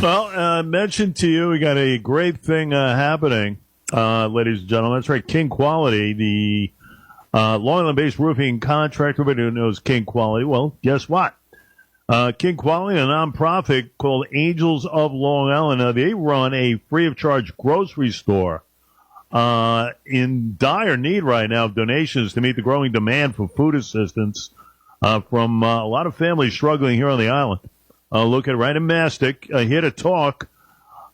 Well, I mentioned to you, we got a great thing happening, ladies and gentlemen. That's right, King Quality, the Long Island-based roofing contractor. Everybody who knows King Quality. Well, guess what? King Quality, a nonprofit called Angels of Long Island. They run a free-of-charge grocery store in dire need right now of donations to meet the growing demand for food assistance from a lot of families struggling here on the island. Look at right in Mastic. Here to talk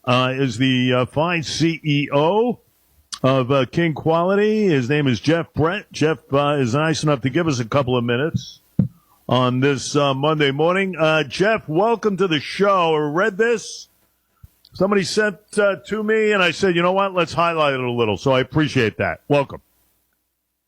is the fine CEO of King Quality. His name is Jeff Brent. Jeff is nice enough to give us a couple of minutes on this Monday morning. Jeff, welcome to the show. I read this. Somebody sent to me, and I said, you know what, let's highlight it a little. So I appreciate that. Welcome.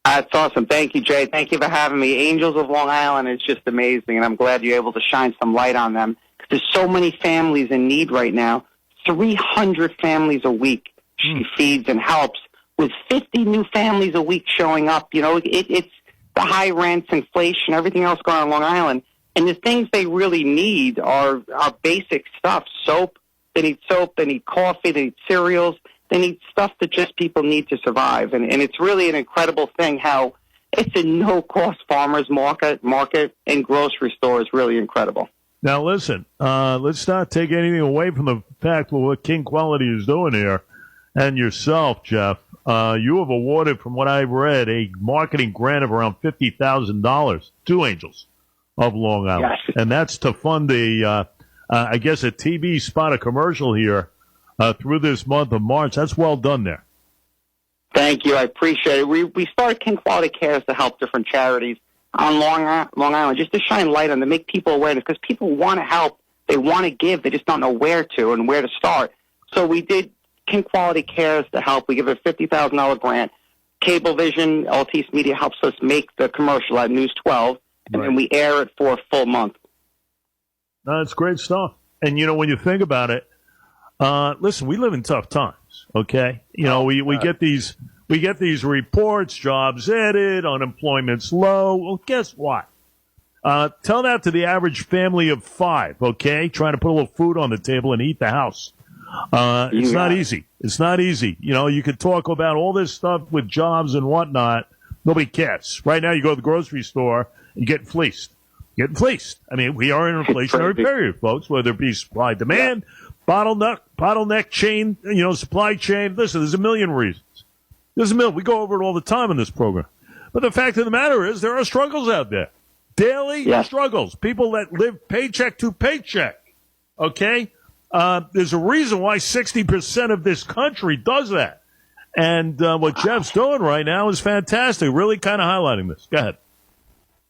That's awesome. Thank you, Jay. Thank you for having me. Angels of Long Island is just amazing, and I'm glad you're able to shine some light on them. There's so many families in need right now. 300 families a week she feeds and helps, with 50 new families a week showing up. You know, it's the high rents, inflation, everything else going on in Long Island. And the things they really need are basic stuff. Soap. They need coffee, they need cereals. They need stuff that just people need to survive. And it's really an incredible thing how it's a no-cost farmer's market and grocery store is really incredible. Now, listen, let's not take anything away from the fact of what King Quality is doing here. And yourself, Jeff, you have awarded, from what I've read, a marketing grant of around $50,000 to Angels of Long Island. Yes. And that's to fund I guess, a TV spot, a commercial here through this month of March. That's well done there. Thank you. I appreciate it. We started King Quality Cares to help different charities on Long Island, just to shine light on, to make people aware, because people want to help. They want to give. They just don't know where to and where to start. So we did King Quality Cares to help. We give a $50,000 grant. Cablevision, Altice Media helps us make the commercial at News 12, and then we air it for a full month. That's great stuff. And, you know, when you think about it, listen, we live in tough times, okay? You know, we get these reports, jobs added, unemployment's low. Well, guess what? Tell that to the average family of 5, okay? Trying to put a little food on the table and eat the house. It's not easy. It's not easy. You know, you could talk about all this stuff with jobs and whatnot. Nobody cares. Right now, you go to the grocery store and get fleeced. Getting fleeced. I mean, we are in an inflationary period, folks, whether it be supply demand, bottleneck chain, you know, supply chain. Listen, there's a million reasons. We go over it all the time in this program. But the fact of the matter is there are struggles out there. Daily struggles. People that live paycheck to paycheck. Okay? There's a reason why 60% of this country does that. And what Jeff's doing right now is fantastic. Really kind of highlighting this. Go ahead.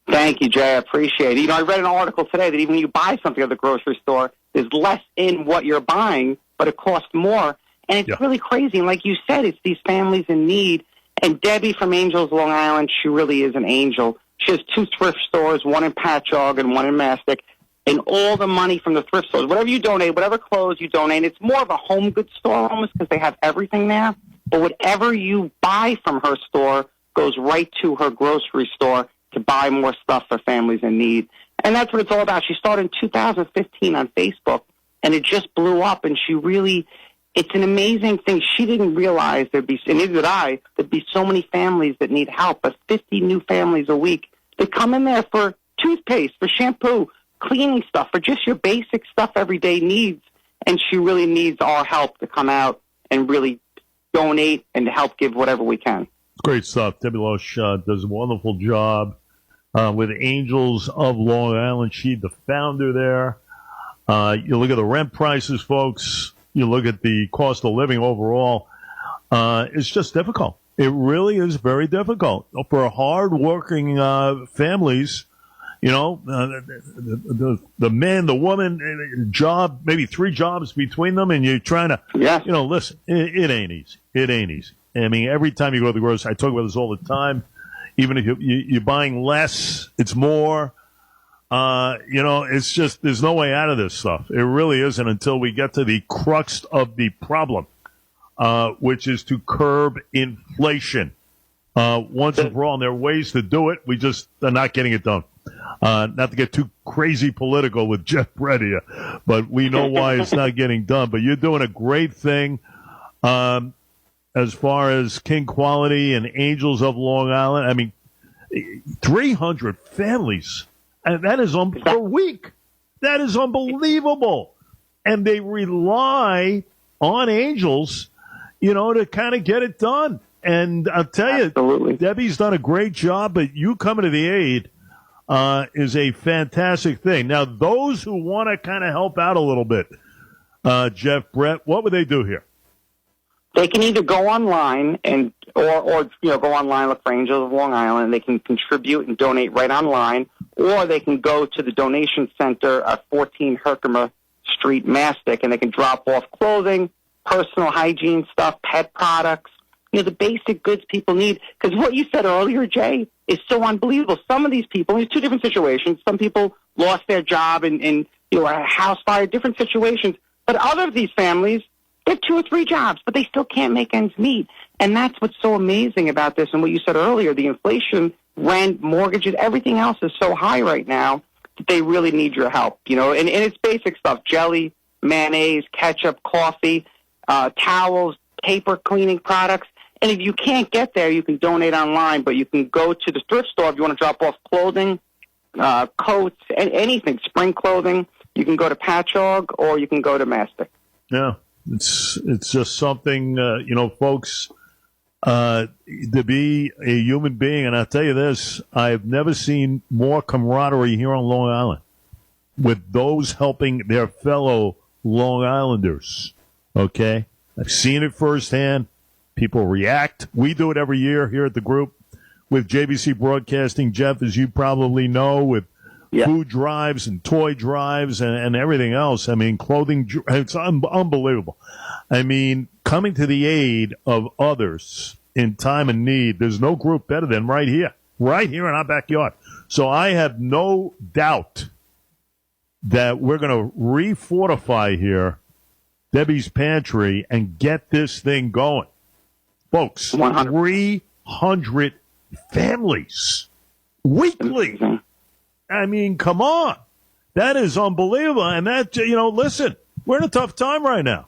Thank you, Jay. I appreciate it. You know, I read an article today that even when you buy something at the grocery store, there's less in what you're buying, but it costs more. And it's really crazy. And like you said, it's these families in need. And Debbie from Angels Long Island, she really is an angel. She has 2 thrift stores, one in Patchogue and one in Mastic. And all the money from the thrift stores, whatever you donate, whatever clothes you donate, it's more of a home goods store almost because they have everything there. But whatever you buy from her store goes right to her grocery store to buy more stuff for families in need. And that's what it's all about. She started in 2015 on Facebook, and it just blew up, and it's an amazing thing. She didn't realize and neither did I, there'd be so many families that need help, but 50 new families a week that come in there for toothpaste, for shampoo, cleaning stuff, for just your basic stuff everyday needs, and she really needs our help to come out and really donate and to help give whatever we can. Great stuff. Debbie Loesch does a wonderful job with Angels of Long Island. She's the founder there. You look at the rent prices, folks. You look at the cost of living overall. It's just difficult. It really is very difficult for hard-working families. You know, the man, the woman, job, maybe 3 jobs between them, and you're trying to, you know, listen, it ain't easy. It ain't easy. I mean, every time you go to the grocery, I talk about this all the time. Even if you're buying less, it's more. You know, it's just, there's no way out of this stuff. It really isn't until we get to the crux of the problem, which is to curb inflation. Once and for all, and there are ways to do it. We just are not getting it done. Not to get too crazy political with Jeff Brett here, but we know why it's not getting done. But you're doing a great thing as far as King Quality and Angels of Long Island. I mean, 300 families, and that is per week. That is unbelievable. And they rely on Angels, to kind of get it done. And I'll tell you, Debbie's done a great job, but you coming to the aid is a fantastic thing. Now, those who want to kind of help out a little bit, Jeff, Brett, what would they do here? They can either go online or go online, look for Angels of Long Island. They can contribute and donate right online, or they can go to the donation center at 14 Herkimer Street, Mastic, and they can drop off clothing, personal hygiene stuff, pet products, the basic goods people need. Because what you said earlier, Jay, is so unbelievable. Some of these people, there's two different situations. Some people lost their job in a house fire, different situations. But other of these families, they have 2 or 3 jobs, but they still can't make ends meet. And that's what's so amazing about this. And what you said earlier, the inflation, rent, mortgages, everything else is so high right now that they really need your help. And it's basic stuff: jelly, mayonnaise, ketchup, coffee, towels, paper cleaning products. And if you can't get there, you can donate online, but you can go to the thrift store if you want to drop off clothing, coats, and anything, spring clothing. You can go to Patchogue or you can go to Mastic. Yeah, it's just something, folks, to be a human being. And I'll tell you this, I've never seen more camaraderie here on Long Island with those helping their fellow Long Islanders. Okay? I've seen it firsthand. People react. We do it every year here at the group with JVC Broadcasting, Jeff, as you probably know, with food drives and toy drives and everything else. I mean, clothing, it's unbelievable. I mean, coming to the aid of others in time of need, there's no group better than right here in our backyard. So I have no doubt that we're going to refortify here Debbie's Pantry and get this thing going. Folks, 300 families weekly. I mean, come on. That is unbelievable. And that, listen, we're in a tough time right now.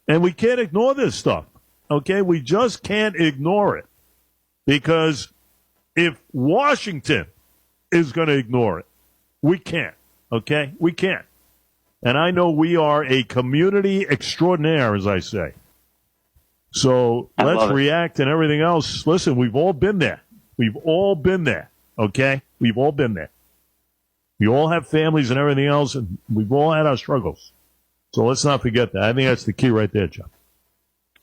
And we can't ignore this stuff. Okay? We just can't ignore it. Because if Washington is going to ignore it, we can't. Okay? We can't. And I know we are a community extraordinaire, as I say. So let's react and everything else. Listen, we've all been there. We've all been there. Okay? We've all been there. We all have families and everything else, and we've all had our struggles. So let's not forget that. I think that's the key right there, Jeff.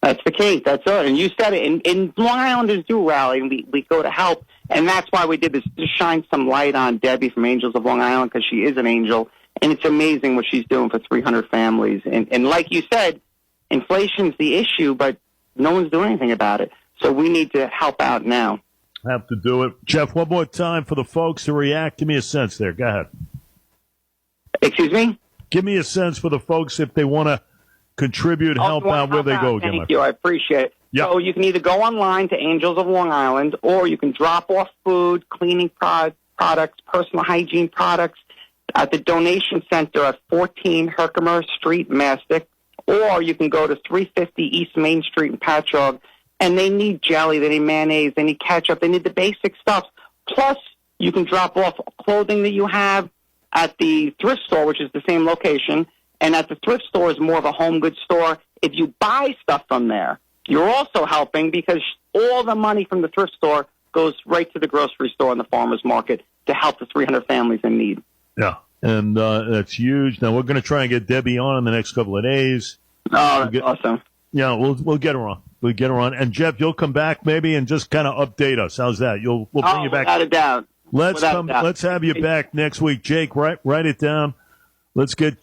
That's the key. That's it. And you said it. And Long Islanders do rally, and we go to help. And that's why we did this, to shine some light on Debbie from Angels of Long Island, because she is an angel. And it's amazing what she's doing for 300 families. And like you said, inflation's the issue, but no one's doing anything about it. So we need to help out now. Have to do it. Jeff, one more time for the folks to react. Give me a sense there. Go ahead. Excuse me? Give me a sense for the folks if they want to contribute, help out, where they go. Thank you. I appreciate it. Yep. So you can either go online to Angels of Long Island, or you can drop off food, cleaning products, personal hygiene products at the donation center at 14 Herkimer Street, Mastic, or you can go to 350 East Main Street in Patchogue. And they need jelly, they need mayonnaise, they need ketchup, they need the basic stuff. Plus, you can drop off clothing that you have at the thrift store, which is the same location. And at the thrift store is more of a home goods store. If you buy stuff from there, you're also helping, because all the money from the thrift store goes right to the grocery store and the farmer's market to help the 300 families in need. Yeah, and that's huge. Now, we're going to try and get Debbie on in the next couple of days. Oh, that's awesome. Yeah, we'll get her on. We'll get her on. And, Jeff, you'll come back maybe and just kind of update us. How's that? We'll bring you back. Without a doubt. Let's have you back next week. Jake, write it down. Let's get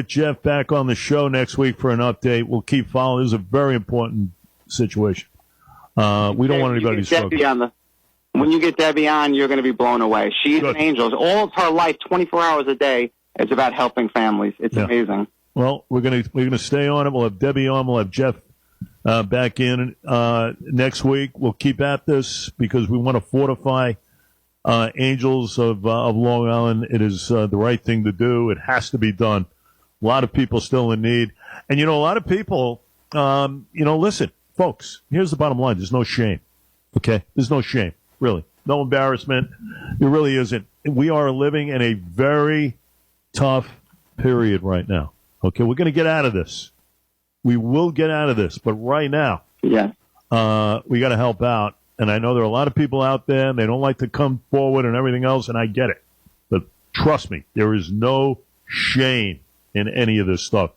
Jeff back on the show next week for an update. We'll keep following. This is a very important situation. We don't want anybody to struggle. When you get Debbie on, you're going to be blown away. She's an angel. All of her life, 24 hours a day, is about helping families. It's amazing. Well, we're gonna stay on it. We'll have Debbie on. We'll have Jeff back in next week. We'll keep at this because we want to fortify Angels of Long Island. It is the right thing to do. It has to be done. A lot of people still in need. And, a lot of people, listen, folks, here's the bottom line. There's no shame. Okay? There's no shame, really. No embarrassment. There really isn't. We are living in a very tough period right now. Okay? We're going to get out of this. We will get out of this. But right now, we got to help out. And I know there are a lot of people out there, and they don't like to come forward and everything else, and I get it. But trust me, there is no shame in any of this stuff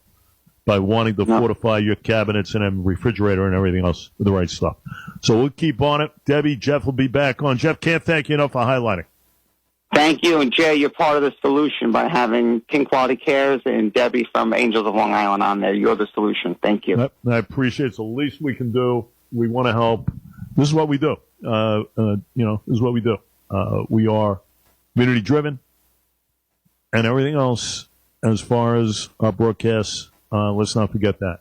by wanting to fortify your cabinets and a refrigerator and everything else with the right stuff. So we'll keep on it. Debbie, Jeff will be back on. Jeff, can't thank you enough for highlighting. Thank you. And Jay, you're part of the solution by having King Quality Cares and Debbie from Angels of Long Island on there. You're the solution. Thank you. I appreciate it. It's the least we can do. We want to help. This is what we do. This is what we do. We are community driven and everything else as far as our broadcasts. Let's not forget that.